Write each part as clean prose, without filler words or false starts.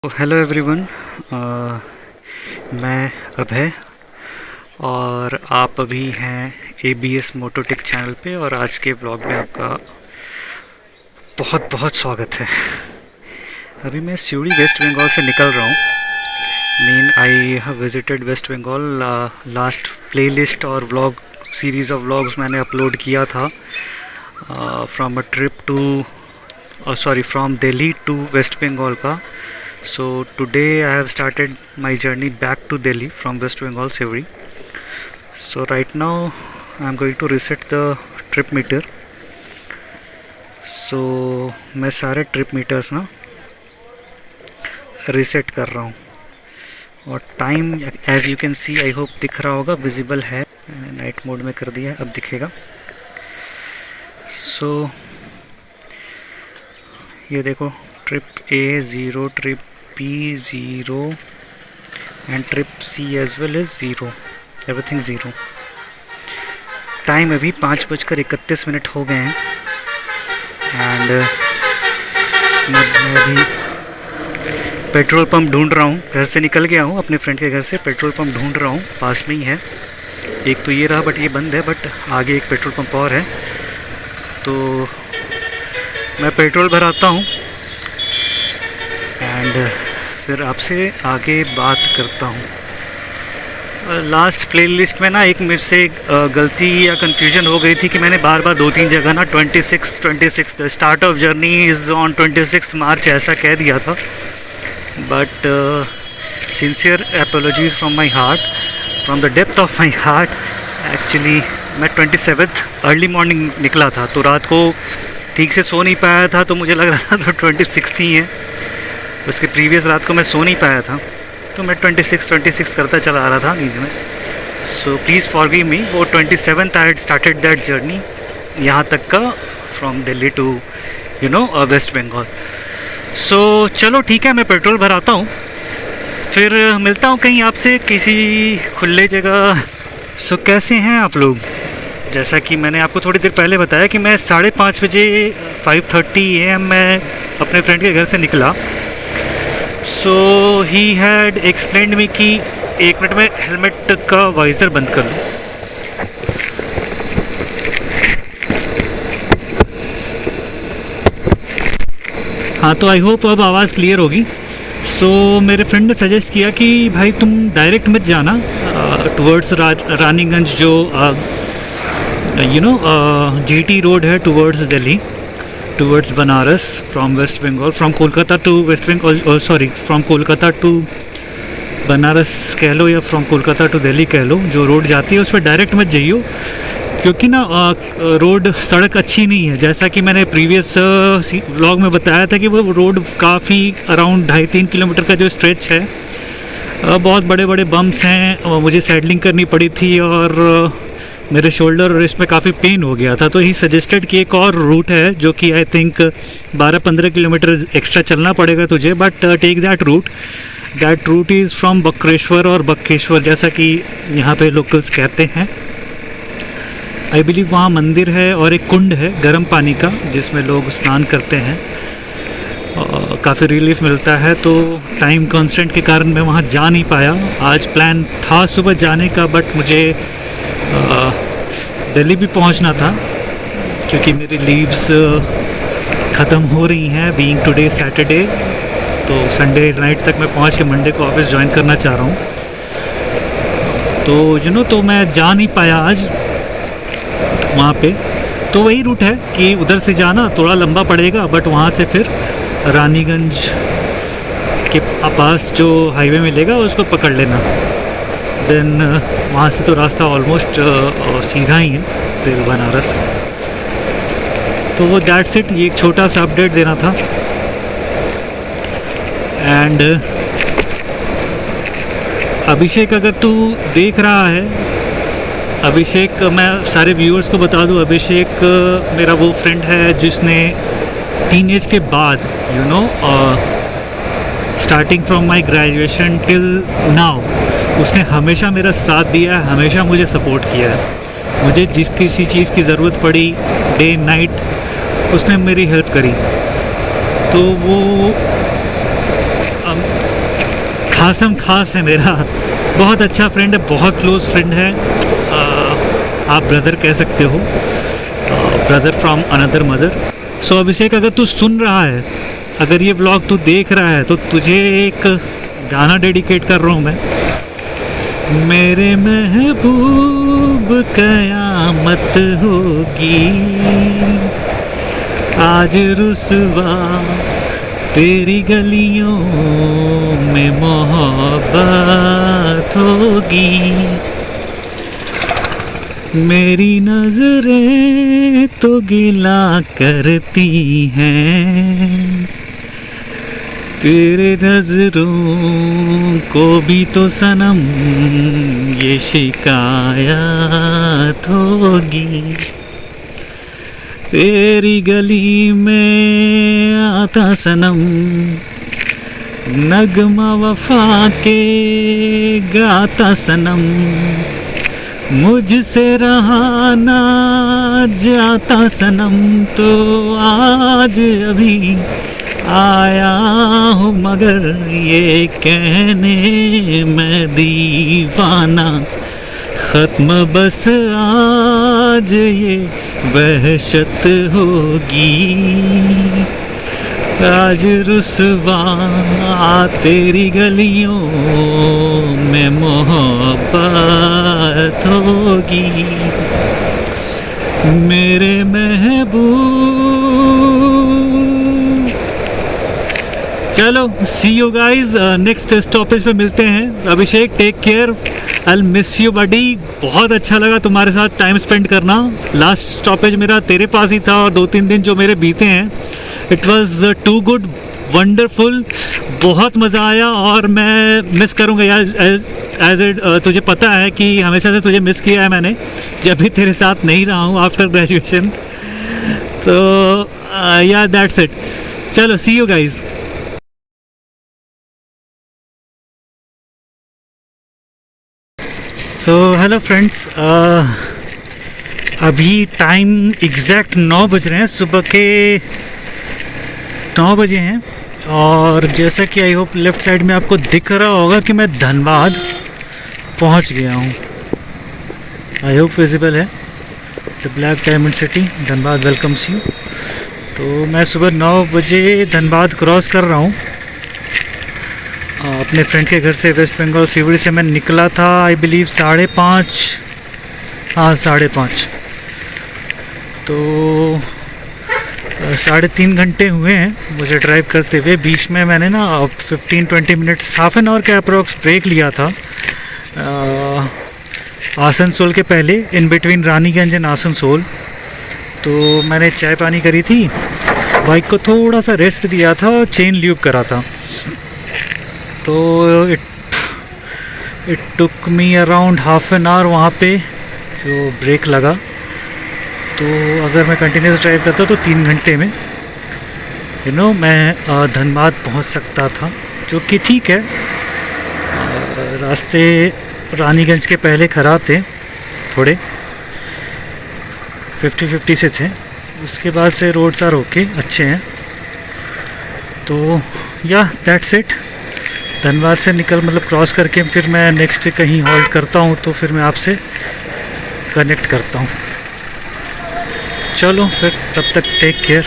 Hello everyone. मैं अभय और आप अभी हैं ABS मोटोटेक चैनल पे और आज के ब्लॉग में आपका बहुत बहुत स्वागत है। अभी मैं सिवड़ी वेस्ट बंगाल से निकल रहा हूँ। I have visited West Bengal. Last playlist और व्लॉग सीरीज़ ऑफ व्लॉग्स मैंने अपलोड किया था from a trip to from Delhi to West Bengal का। So today I have started my journey back to Delhi from West Bengal, Sewri. So right now I am going to reset the trip meter. So मैं सारे trip metres ना reset कर रहा हूँ और time as you can see, I hope दिख रहा होगा, विजिबल है। नाइट मोड में कर दिया है, अब दिखेगा। सो ये देखो, trip A 0, trip B 0 and trip C as well as 0, everything 0। Time अभी 5:31 हो गए हैं एंड मैं अभी पेट्रोल पंप ढूंढ रहा हूँ। घर से निकल गया हूँ, अपने फ्रेंड के घर से पेट्रोल पंप ढूंढ रहा हूँ, पास में ही है। एक तो ये रहा बट ये बंद है, बट आगे एक पेट्रोल पंप और है, तो मैं पेट्रोल भराता हूँ एंड फिर आपसे आगे बात करता हूँ। लास्ट प्लेलिस्ट में ना एक मेरे से गलती या कन्फ्यूजन हो गई थी कि मैंने बार बार 2-3 जगह ना 26 the start of journey is on 26 March ऐसा कह दिया था। But sincere apologies from my heart, from the depth of my heart. Actually मैं 27 अर्ली मॉर्निंग निकला था, तो रात को ठीक से सो नहीं पाया था, तो मुझे लग रहा था तो 26 ही है। उसके प्रीवियस रात को मैं सो नहीं पाया था, तो मैं 26 करता चला आ रहा था नींद में। So please forgive me. वो 27th I had started that journey यहाँ तक का, from Delhi to West Bengal. So चलो ठीक है, मैं पेट्रोल भराता हूँ, फिर मिलता हूँ कहीं आपसे किसी खुले जगह। सो कैसे हैं आप लोग? जैसा कि मैंने आपको थोड़ी देर पहले बताया कि मैं 5:30 बजे 5:30 AM मैं अपने फ्रेंड के घर से निकला। सो ही हैड एक्सप्लेन्ड मी कि 1 मिनट में हेलमेट का वाइज़र बंद कर लूँ। हाँ, तो आई होप अब आवाज़ क्लियर होगी। सो मेरे फ्रेंड ने सजेस्ट किया कि भाई तुम डायरेक्ट मत जाना टुवर्ड्स रानीगंज, जो GT रोड है towards Delhi, towards Banaras, from West Bengal, from Kolkata to West Bengal, from Kolkata to Banaras कह लो या फ्रॉम कोलकाता टू दिल्ली कह लो, जो रोड जाती है उस पर डायरेक्ट मत जाइयो, क्योंकि ना रोड सड़क अच्छी नहीं है। जैसा कि मैंने प्रीवियस व्लॉग में बताया था कि वो रोड काफ़ी अराउंड 2.5-3 किलोमीटर का जो स्ट्रेच है, बहुत बड़े बड़े बम्प्स हैं, मुझे सैडलिंग करनी पड़ी थी और मेरे शोल्डर और इसमें काफ़ी पेन हो गया था। तो ही सजेस्टेड कि एक और रूट है जो कि आई थिंक 12-15 किलोमीटर एक्स्ट्रा चलना पड़ेगा तुझे, but take that route. That route is from Bakreshwar और बक्केश्वर, जैसा कि यहाँ पे लोकल्स कहते हैं। आई बिलीव वहाँ मंदिर है और एक कुंड है गर्म पानी का, जिसमें लोग स्नान करते हैं, काफ़ी रिलीफ मिलता है। तो टाइम कॉन्स्टेंट के कारण मैं वहाँ जा नहीं पाया। आज प्लान था सुबह जाने का, बट मुझे दिल्ली भी पहुंचना था क्योंकि मेरी लीव्स ख़त्म हो रही हैं, बीइंग टुडे सैटरडे। तो संडे नाइट तक मैं पहुंच के मंडे को ऑफिस ज्वाइन करना चाह रहा हूं। तो तो मैं जा नहीं पाया आज वहाँ पे। तो वही रूट है कि उधर से जाना थोड़ा लंबा पड़ेगा, बट वहाँ से फिर रानीगंज के पास जो हाईवे मिलेगा उसको पकड़ लेना। देन वहाँ से तो रास्ता ऑलमोस्ट सीधा ही है दिल्ली बनारस। तो वो दैट्स इट, ये एक छोटा सा अपडेट देना था। एंड अभिषेक, अगर तू देख रहा है, अभिषेक, मैं सारे व्यूअर्स को बता दूं, अभिषेक मेरा वो फ्रेंड है जिसने टीनेज के बाद starting from my graduation till now उसने हमेशा मेरा साथ दिया है, हमेशा मुझे सपोर्ट किया है। मुझे जिस किसी चीज़ की ज़रूरत पड़ी, डे नाइट उसने मेरी हेल्प करी। तो वो खासम खास है मेरा, बहुत अच्छा फ्रेंड है, बहुत क्लोज फ्रेंड है। आप ब्रदर कह सकते हो, ब्रदर फ्रॉम अनदर मदर। सो अभिषेक, अगर तू सुन रहा है, अगर ये व्लॉग तू देख रहा है, तो तुझे एक गाना डेडिकेट कर रहा हूँ मैं। मेरे महबूब कयामत होगी, आज रुसवा तेरी गलियों में मोहब्बत होगी। मेरी नजरें तो गिला करती हैं, तेरे नजरों को भी तो सनम ये शिकायत होगी। तेरी गली में आता सनम, नगमा वफा के गाता सनम, मुझसे रहा ना जाता सनम, तो आज अभी आया हूँ मगर ये कहने मैं दीवाना, खत्म बस आज ये वहशत होगी। आज रुसवा तेरी गलियों में मोहब्बत होगी। मेरे महबूब। चलो, see you guys, next stoppage पे मिलते हैं। Abhishek, take care, I miss you buddy. बहुत अच्छा लगा तुम्हारे साथ टाइम स्पेंड करना। लास्ट स्टॉपेज मेरा तेरे पास ही था, और 2-3 दिन जो मेरे बीते हैं, it was too good, wonderful, बहुत मज़ा आया। और मैं मिस करूँगा यार, एज इट तुझे पता है कि हमेशा से तुझे मिस किया है मैंने, जब भी तेरे साथ नहीं रहा हूँ आफ्टर ग्रेजुएशन। तो या दैट्स इट। चलो, see you guys. So hello friends, अभी टाइम एग्जैक्ट 9 बज रहे हैं, सुबह के 9 बजे हैं। और जैसा कि आई होप लेफ़्ट साइड में आपको दिख रहा होगा कि मैं धनबाद पहुंच गया हूं। आई होप विजिबल है, the black diamond city Dhanbad welcomes you. तो मैं सुबह 9 बजे धनबाद क्रॉस कर रहा हूं अपने फ्रेंड के घर से। वेस्ट बंगाल सिवड़ी से मैं निकला था, आई बिलीव 5:30, हाँ 5:30। तो 3.5 घंटे हुए हैं मुझे ड्राइव करते हुए। बीच में मैंने ना 15-20 मिनट्स, हाफ एन आवर का अप्रोक्स ब्रेक लिया था आसनसोल के पहले, in between Raniganj and Asansol. तो मैंने चाय पानी करी थी, बाइक को थोड़ा सा रेस्ट दिया था और चेन ल्यूब करा था। तो it took me around half an hour वहाँ पे जो ब्रेक लगा। तो अगर मैं कंटिन्यूस ड्राइव करता तो 3 घंटे में मैं धनबाद पहुँच सकता था, जो कि ठीक है। रास्ते रानीगंज के पहले ख़राब थे, थोड़े 50-50 से थे, उसके बाद से रोड्स आर ओके, अच्छे हैं। तो या दैट्स इट। धनबाद से मतलब क्रॉस करके फिर मैं नेक्स्ट कहीं हॉल्ट करता हूँ, तो फिर मैं आपसे कनेक्ट करता हूँ। चलो फिर, तब तक take care.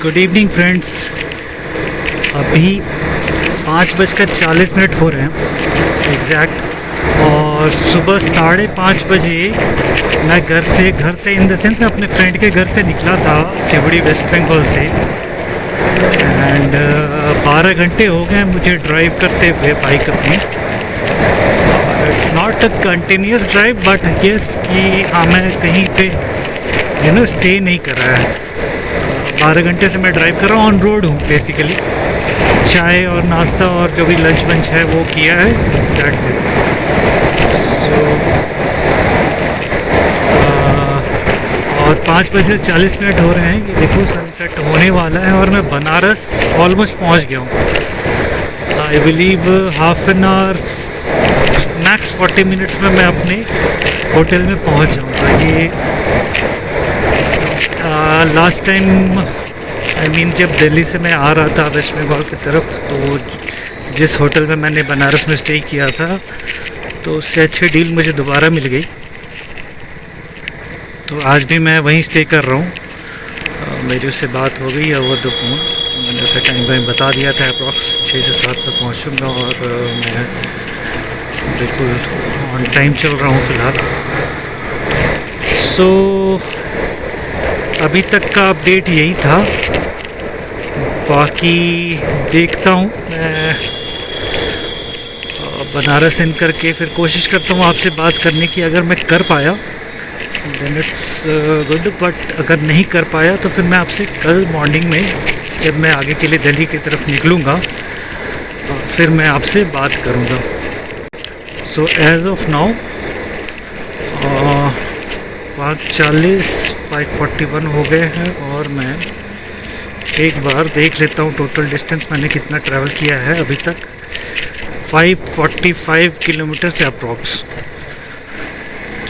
Good evening friends. अभी 5:40 हो रहे हैं एग्जैक्ट, और सुबह 5:30 बजे मैं घर से इन द सेंस अपने फ्रेंड के घर से निकला था, सिवड़ी वेस्ट बंगाल से। एंड 12 घंटे हो गए मुझे ड्राइव करते हुए बाइक अपनी। It's not a continuous drive but yes कि हाँ मैं कहीं पे स्टे नहीं कर रहा है। 12 घंटे से मैं ड्राइव कर रहा हूँ, ऑन रोड हूँ बेसिकली। चाय और नाश्ता और जो भी लंच वंच है वो किया है, दैट्स इट। और 5:40 हो रहे हैं, ये देखो सनसेट होने वाला है और मैं बनारस ऑलमोस्ट पहुँच गया हूँ। I believe half an hour max 40 minutes में मैं अपने होटल में पहुँच जाऊँगा। ये लास्ट टाइम जब दिल्ली से मैं आ रहा था वेस्ट बंगाल की तरफ, तो जिस होटल में मैंने बनारस में स्टे किया था तो उससे अच्छी डील मुझे दोबारा मिल गई। तो आज भी मैं वहीं स्टे कर रहा हूँ। मेरी उससे बात हो गई ओवर द फ़ोन। मैंने उसे टाइम बता दिया था, अप्रॉक्स 6 से 7 तक पहुँचूँगा, और मैं बिल्कुल ऑन टाइम चल रहा हूँ फ़िलहाल। सो अभी तक का अपडेट यही था। बाकी देखता हूँ मैं बनारस इन करके फिर कोशिश करता हूँ आपसे बात करने की। अगर मैं कर पाया देन इट्स गुड, बट अगर नहीं कर पाया तो फिर मैं आपसे कल मॉर्निंग में जब मैं आगे के लिए दिल्ली की तरफ निकलूँगा फिर मैं आपसे बात करूँगा। सो एज ऑफ नाउ 5:41 हो गए हैं, और मैं एक बार देख लेता हूँ टोटल डिस्टेंस मैंने कितना ट्रैवल किया है अभी तक। 545 किलोमीटर से अप्रॉक्स।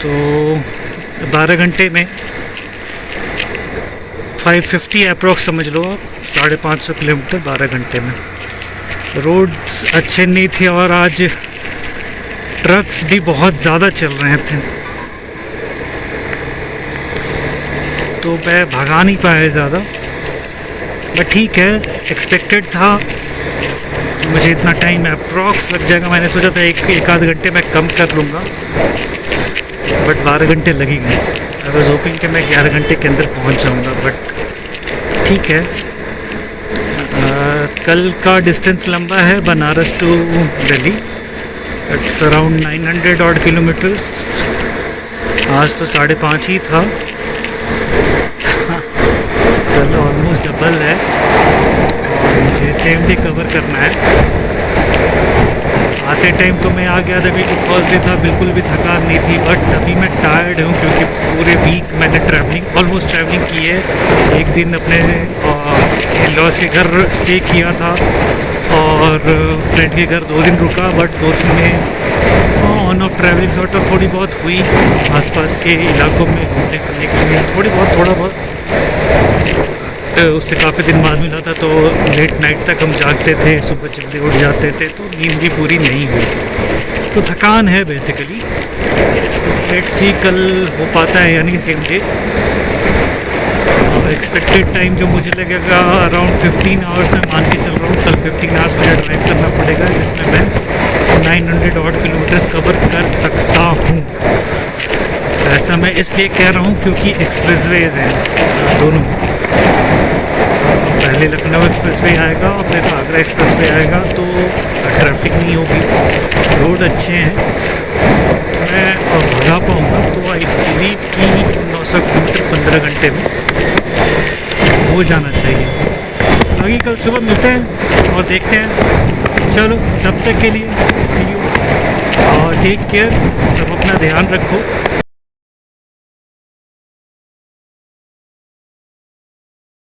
तो 12 घंटे में 550 अप्रॉक्स समझ लो आप, 550 किलोमीटर 12 घंटे में। रोड्स अच्छे नहीं थे और आज ट्रक्स भी बहुत ज़्यादा चल रहे थे, तो मैं भगा नहीं पाया ज़्यादा। बट ठीक है, एक्सपेक्टेड था मुझे इतना टाइम अप्रॉक्स लग जाएगा। मैंने सोचा था एक आध घंटे में कम कर लूँगा, बट 12 घंटे लगेंगे। आई वाज होपिंग कि मैं 11 घंटे के अंदर पहुँच जाऊँगा, बट ठीक है। कल का डिस्टेंस लंबा है Banaras to Delhi, it's around 900 odd kilometres. आज तो 5.5 ही था, कल ऑलमोस्ट डबल है, और मुझे सेम डे कवर करना है। आते टाइम तो मैं आ गया था, बिल्कुल फर्स्ट डे था, बिल्कुल भी थकान नहीं थी। बट अभी मैं टायर्ड हूँ क्योंकि पूरे वीक मैंने ऑलमोस्ट ट्रैवलिंग की है। एक दिन अपने इन-लॉज के घर स्टे किया था और फ्रेंड के घर 2 दिन रुका, बट 2 दिन में on off travelling sort of थोड़ी बहुत हुई आसपास के इलाकों में घूमने फिरने के लिए, थोड़ा बहुत। उससे काफ़ी दिन बाद मिला था, तो लेट नाइट तक हम जागते थे, सुबह जल्दी उठ जाते थे, तो नींद भी पूरी नहीं हुई थी, तो थकान है बेसिकली। लेट्स सी कल हो पाता है या नहीं सेम डे। एक्सपेक्टेड टाइम जो मुझे लगेगा अराउंड 15 आवर्स में मान के चल रहा हूँ। कल 15 आवर्स मुझे ड्राइव करना पड़ेगा, जिसमें मैं 900 ऑड किलोमीटर्स कवर कर सकता हूँ। ऐसा मैं इसलिए कह रहा हूँ क्योंकि एक्सप्रेसवेज हैं दोनों। पहले लखनऊ एक्सप्रेसवे आएगा और फिर आगरा एक्सप्रेसवे आएगा, तो ट्रैफिक नहीं होगी, रोड अच्छे हैं, तो मैं भगा पाऊँगा। तो आई बिलीव कि 900 किलोमीटर 15 घंटे में हो जाना चाहिए। बाकी कल सुबह मिलते हैं और देखते हैं। चलो तब तक के लिए सी यू और टेक केयर। सब अपना ध्यान रखो।